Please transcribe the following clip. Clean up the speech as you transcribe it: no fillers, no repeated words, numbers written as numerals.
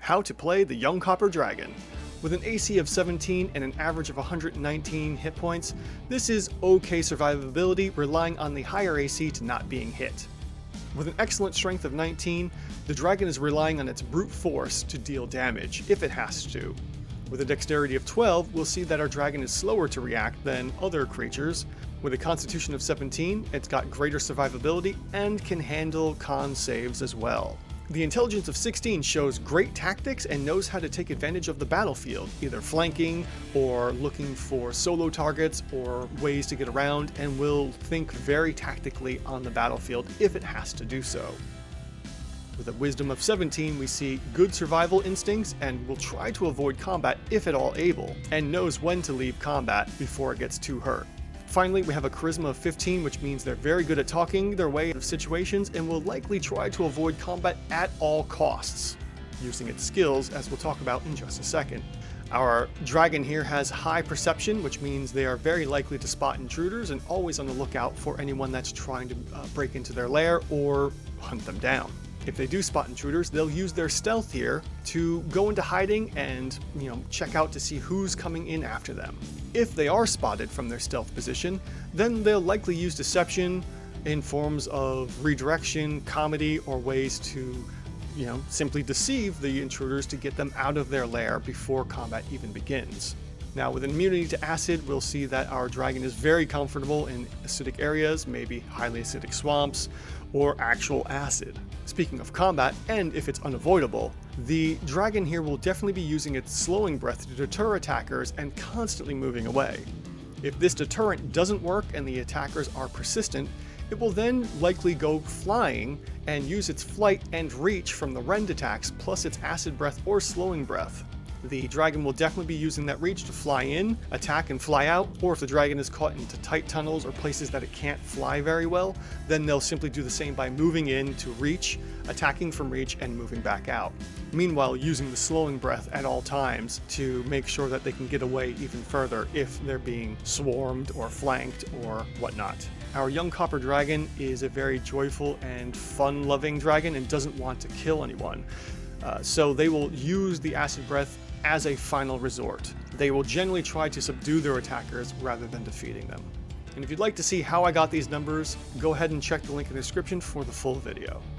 How to play the Young Copper Dragon. With an AC of 17 and an average of 119 hit points, this is okay survivability, relying on the higher AC to not being hit. With an excellent strength of 19, the dragon is relying on its brute force to deal damage, if it has to. With a dexterity of 12, we'll see that our dragon is slower to react than other creatures. With a constitution of 17, it's got greater survivability and can handle con saves as well. The intelligence of 16 shows great tactics and knows how to take advantage of the battlefield, either flanking or looking for solo targets or ways to get around, and will think very tactically on the battlefield if it has to do so. With a wisdom of 17, we see good survival instincts and will try to avoid combat if at all able, and knows when to leave combat before it gets too hurt. Finally, we have a charisma of 15, which means they're very good at talking their way out of situations and will likely try to avoid combat at all costs, using its skills, as we'll talk about in just a second. Our dragon here has high perception, which means they are very likely to spot intruders and always on the lookout for anyone that's trying to break into their lair or hunt them down. If they do spot intruders, they'll use their stealth here to go into hiding and, check out to see who's coming in after them. If they are spotted from their stealth position, then they'll likely use deception in forms of redirection, comedy, or ways to, simply deceive the intruders to get them out of their lair before combat even begins. Now, with immunity to acid, we'll see that our dragon is very comfortable in acidic areas, maybe highly acidic swamps, or actual acid. Speaking of combat, and if it's unavoidable, the dragon here will definitely be using its slowing breath to deter attackers and constantly moving away. If this deterrent doesn't work and the attackers are persistent, it will then likely go flying and use its flight and reach from the rend attacks plus its acid breath or slowing breath. The dragon will definitely be using that reach to fly in, attack, and fly out, or if the dragon is caught into tight tunnels or places that it can't fly very well, then they'll simply do the same by moving in to reach, attacking from reach, and moving back out. Meanwhile, using the slowing breath at all times to make sure that they can get away even further if they're being swarmed or flanked or whatnot. Our young copper dragon is a very joyful and fun-loving dragon and doesn't want to kill anyone. So they will use the acid breath as a final resort. They will generally try to subdue their attackers rather than defeating them. And if you'd like to see how I got these numbers, go ahead and check the link in the description for the full video.